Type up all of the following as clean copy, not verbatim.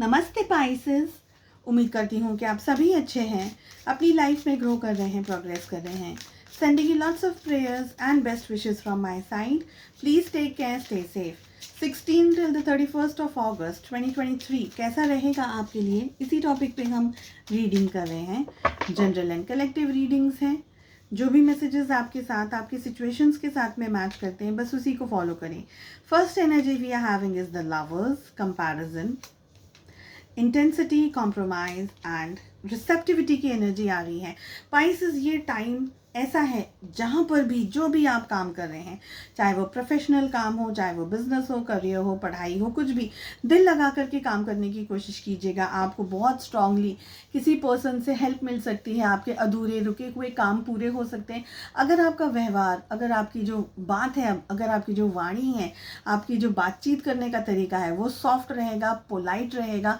नमस्ते पाइसेस। उम्मीद करती हूँ कि आप सभी अच्छे हैं, अपनी लाइफ में ग्रो कर रहे हैं, प्रोग्रेस कर रहे हैं। Sending you lots of prayers and best wishes from my side. Please take care, stay safe. 16 till the 31st of August 2023 कैसा रहेगा आपके लिए, इसी टॉपिक पे हम रीडिंग कर रहे हैं। जनरल एंड कलेक्टिव रीडिंग्स हैं। जो भी मैसेजेस आपके साथ, आपकी सिचुएशंस के साथ में मैच करते हैं, बस उसी को फॉलो करें। First energy we are having is the lovers, comparison, intensity, compromise and receptivity की एनर्जी आ रही है। पाइसेस, ये टाइम ऐसा है जहाँ पर भी जो भी आप काम कर रहे हैं, चाहे वो प्रोफेशनल काम हो, चाहे वो बिजनेस हो, करियर हो, पढ़ाई हो, कुछ भी, दिल लगा करके काम करने की कोशिश कीजिएगा। आपको बहुत स्ट्रांगली किसी पर्सन से हेल्प मिल सकती है, आपके अधूरे रुके हुए काम पूरे हो सकते हैं अगर आपका व्यवहार, अगर आपकी जो बात है, अगर आपकी जो वाणी है, आपकी जो बातचीत करने का तरीका है वो सॉफ्ट रहेगा, पोलाइट रहेगा,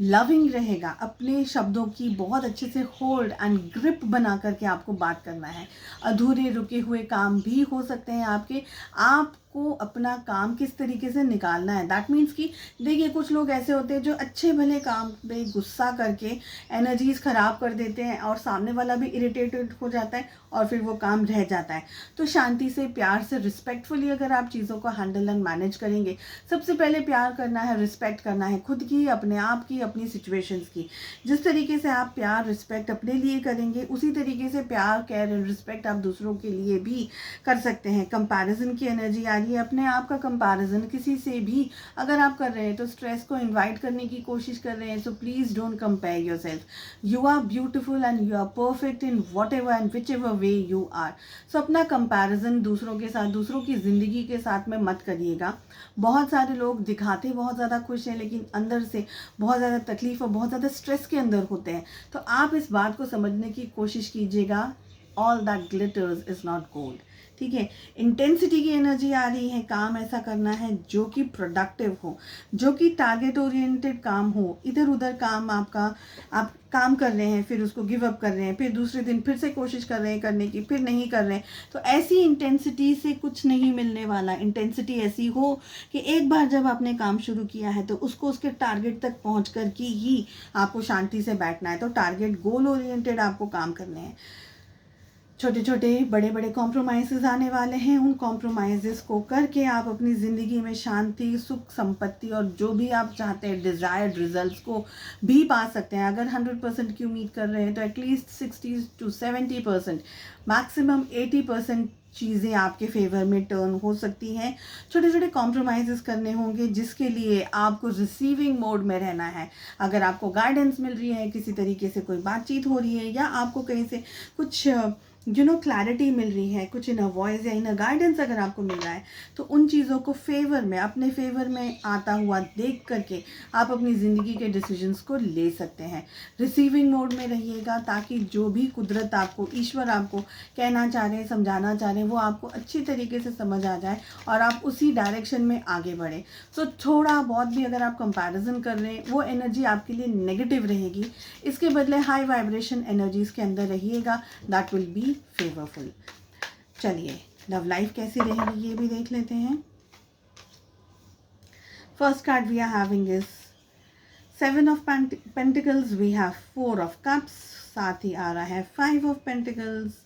लविंग रहेगा। अपने शब्दों की बहुत अच्छे से होल्ड एंड ग्रिप बना करके आपको बात करना है। अधूरे रुके हुए काम भी हो सकते हैं आपके, आपको अपना काम किस तरीके से निकालना है। दैट मीन्स कि देखिए, कुछ लोग ऐसे होते हैं जो अच्छे भले काम पे गुस्सा करके एनर्जीज खराब कर देते हैं और सामने वाला भी इरिटेटेड हो जाता है और फिर वो काम रह जाता है। तो शांति से, प्यार से, रिस्पेक्टफुली अगर आप चीज़ों को हैंडल एंड मैनेज करेंगे, सबसे पहले प्यार करना है, रिस्पेक्ट करना है खुद की, अपने आप की, अपनी सिचुएशंस की। जिस तरीके से आप प्यार, रिस्पेक्ट अपने लिए करेंगे, उसी तरीके से प्यार, केयर एंड रिस्पेक्ट आप दूसरों के लिए भी कर सकते हैं। कंपैरिजन की एनर्जी आ रही है। अपने आप का कंपैरिजन किसी से भी अगर आप कर रहे हैं तो स्ट्रेस को इन्वाइट करने की कोशिश कर रहे हैं। So please don't compare yourself. You are beautiful and you are perfect in what and which way you are. So अपना कंपैरिजन दूसरों के साथ, दूसरों की ज़िंदगी के साथ में मत करिएगा। बहुत सारे लोग दिखाते बहुत ज़्यादा खुश हैं लेकिन अंदर से बहुत ज़्यादा तकलीफ और बहुत ज़्यादा स्ट्रेस के अंदर होते हैं। तो आप इस बात को समझने की कोशिश कीजिएगा, all that glitters is not gold. ठीक है। इंटेंसिटी की एनर्जी आ रही है। काम ऐसा करना है जो कि प्रोडक्टिव हो, जो कि टारगेट ओरिएंटेड काम हो। इधर उधर काम आपका, आप काम कर रहे हैं, फिर उसको गिव अप कर रहे हैं, फिर दूसरे दिन फिर से कोशिश कर रहे हैं करने की, फिर नहीं कर रहे हैं, तो ऐसी इंटेंसिटी से कुछ नहीं मिलने वाला। इंटेंसिटी ऐसी हो कि एक बार जब आपने काम शुरू किया है तो उसको उसके टारगेट तक पहुंच कर के ही आपको शांति से बैठना है। तो टारगेट गोल ओरिएंटेड आपको काम करने हैं। छोटे छोटे, बड़े बड़े कॉम्प्रोमाइज़ेस आने वाले हैं। उन कॉम्प्रोमाइज़ेस को करके आप अपनी ज़िंदगी में शांति, सुख, संपत्ति और जो भी आप चाहते हैं डिज़ायर्ड रिजल्ट्स को भी पा सकते हैं। अगर 100% की उम्मीद कर रहे हैं तो एटलीस्ट 60 to 70%, मैक्सिमम 80% चीज़ें आपके फेवर में टर्न हो सकती हैं। छोटे छोटे कॉम्प्रोमाइज़ेस करने होंगे जिसके लिए आपको रिसीविंग मोड में रहना है। अगर आपको गाइडेंस मिल रही है, किसी तरीके से कोई बातचीत हो रही है, या आपको कहीं से कुछ क्लैरिटी मिल रही है, कुछ इनर वॉइस या इनर गाइडेंस अगर आपको मिल रहा है, तो उन चीज़ों को फेवर में, अपने फेवर में आता हुआ देख करके आप अपनी ज़िंदगी के डिसीजंस को ले सकते हैं। रिसीविंग मोड में रहिएगा ताकि जो भी कुदरत आपको, ईश्वर आपको कहना चाह रहे हैं, समझाना चाह रहे हैं, वो आपको अच्छी तरीके से समझ आ जाए और आप उसी डायरेक्शन में आगे बढ़ें। सो थोड़ा बहुत भी अगर आप कंपैरिजन कर रहे हैं, वो एनर्जी आपके लिए नेगेटिव रहेगी। इसके बदले हाई वाइब्रेशन एनर्जीज के अंदर रहिएगा, दैट विल बी फेवरफुल। चलिए, लव लाइफ कैसी रहेगी ये भी देख लेते हैं। First card we are having is 7 of pentacles, we have 4 of cups, साथ ही आ रहा है 5 of pentacles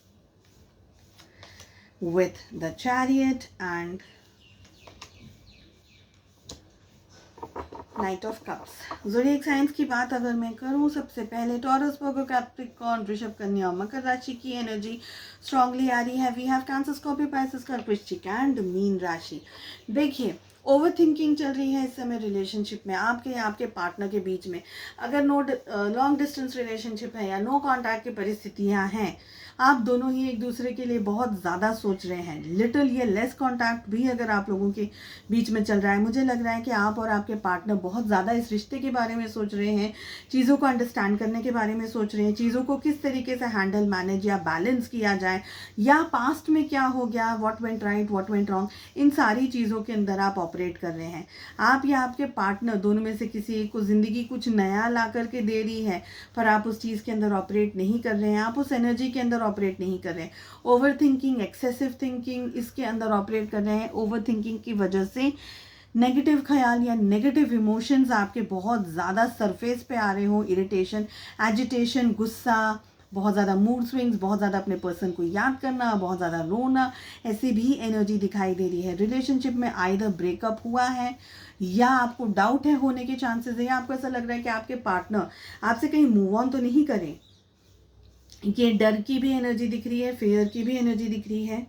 with the chariot and knight of cups. Zodiac science की बात अगर मैं करूं, सबसे पहले टॉरस, वर्गो, कैप्रिकॉर्न, वृषभ, कन्या और मकर राशि की एनर्जी स्ट्रांगली आ रही है। We have Cancer, Scorpio, Pisces, कर्क, वृश्चिक एंड मीन राशि। देखिए, ओवर थिंकिंग चल रही है इस समय रिलेशनशिप में, आपके या आपके पार्टनर के बीच में। अगर लॉन्ग डिस्टेंस रिलेशनशिप है या नो कॉन्टैक्ट की परिस्थितियां हैं, आप दोनों ही एक दूसरे के लिए बहुत ज़्यादा सोच रहे हैं। लिटिल या लेस कॉन्टैक्ट भी अगर आप लोगों के बीच में चल रहा है, मुझे लग रहा है कि आप और आपके पार्टनर बहुत ज़्यादा इस रिश्ते के बारे में सोच रहे हैं, चीज़ों को अंडरस्टैंड करने के बारे में सोच रहे हैं, चीज़ों को किस तरीके से हैंडल, मैनेज या बैलेंस किया जाए, या पास्ट में क्या हो गया, what went right, what went wrong, इन सारी चीज़ों के अंदर आप ऑपरेट कर रहे हैं। आप या आपके पार्टनर दोनों में से किसी एक को ज़िंदगी कुछ नया ला करके दे रही है, पर आप उस चीज़ के अंदर ऑपरेट नहीं कर रहे हैं, आप उस एनर्जी के अंदर ऑपरेट नहीं कर रहे हैं। ओवर थिंकिंग, एक्सेसिव थिंकिंग, इसके अंदर ऑपरेट कर रहे हैं। ओवर थिंकिंग की वजह से नेगेटिव ख्याल या नेगेटिव इमोशंस आपके बहुत ज़्यादा सरफेस पे आ रहे हो, इरिटेशन, एजिटेशन, गुस्सा, बहुत ज़्यादा मूड स्विंग्स, बहुत ज़्यादा अपने पर्सन को याद करना, बहुत ज़्यादा रोना, ऐसी भी एनर्जी दिखाई दे रही है। रिलेशनशिप में आइदर ब्रेकअप हुआ है या आपको डाउट है होने के चांसेस है, या आपको ऐसा लग रहा है कि आपके पार्टनर आपसे कहीं मूव ऑन तो नहीं करें। ये डर की भी एनर्जी दिख रही है, फियर की भी एनर्जी दिख रही है।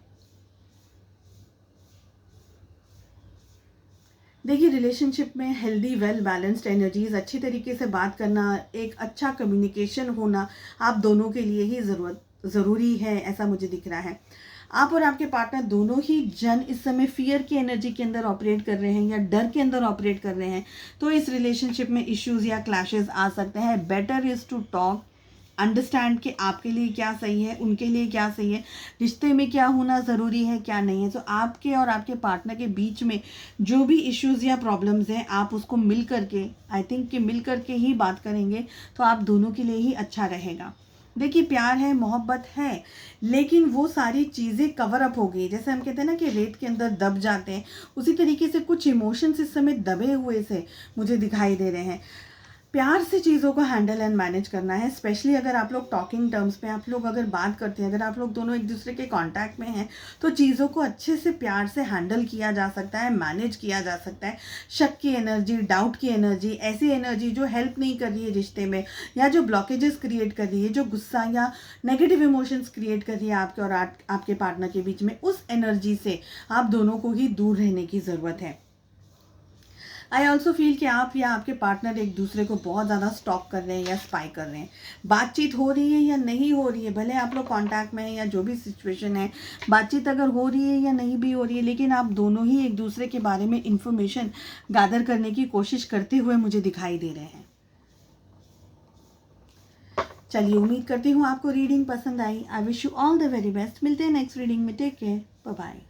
देखिए, रिलेशनशिप में हेल्दी वेल बैलेंस्ड एनर्जीज, अच्छी तरीके से बात करना, एक अच्छा कम्युनिकेशन होना आप दोनों के लिए ही ज़रूरी है, ऐसा मुझे दिख रहा है। आप और आपके पार्टनर दोनों ही जन इस समय फियर की एनर्जी के अंदर ऑपरेट कर रहे हैं या डर के अंदर ऑपरेट कर रहे हैं, तो इस रिलेशनशिप में इश्यूज या क्लैशेस आ सकते हैं। Better is to talk, understand कि आपके लिए क्या सही है, उनके लिए क्या सही है, रिश्ते में क्या होना ज़रूरी है, क्या नहीं है। तो आपके और आपके पार्टनर के बीच में जो भी इश्यूज़ या प्रॉब्लम्स हैं, आप उसको मिल करके, आई थिंक कि मिल करके ही बात करेंगे तो आप दोनों के लिए ही अच्छा रहेगा। देखिए, प्यार है, मोहब्बत है, लेकिन वो सारी चीज़ें कवर अप हो गई। जैसे हम कहते हैं ना कि रेत के अंदर दब जाते हैं, उसी तरीके से कुछ इमोशंस इस समय दबे हुए से मुझे दिखाई दे रहे हैं। प्यार से चीज़ों को हैंडल एंड मैनेज करना है, स्पेशली अगर आप लोग टॉकिंग टर्म्स पे, आप लोग अगर बात करते हैं, अगर आप लोग दोनों एक दूसरे के कांटेक्ट में हैं, तो चीज़ों को अच्छे से प्यार से हैंडल किया जा सकता है, मैनेज किया जा सकता है। शक की एनर्जी, डाउट की एनर्जी, ऐसी एनर्जी जो हेल्प नहीं कर रही है रिश्ते में, या जो ब्लॉकेजेस क्रिएट कर रही है, जो गुस्सा या नेगेटिव इमोशंस क्रिएट कर रही है आपके और आपके पार्टनर के बीच में, उस एनर्जी से आप दोनों को ही दूर रहने की ज़रूरत है। आई ऑल्सो फील कि आप या आपके पार्टनर एक दूसरे को बहुत ज़्यादा स्टॉक कर रहे हैं या स्पाई कर रहे हैं। बातचीत हो रही है या नहीं हो रही है, भले आप लोग कांटेक्ट में हैं या जो भी सिचुएशन है, बातचीत अगर हो रही है या नहीं भी हो रही है, लेकिन आप दोनों ही एक दूसरे के बारे में इंफॉर्मेशन गैदर करने की कोशिश करते हुए मुझे दिखाई दे रहे हैं। चलिए, उम्मीद करती हूँ आपको रीडिंग पसंद आई। I wish you all the very best. मिलते हैं नेक्स्ट रीडिंग में। Take care, bye bye.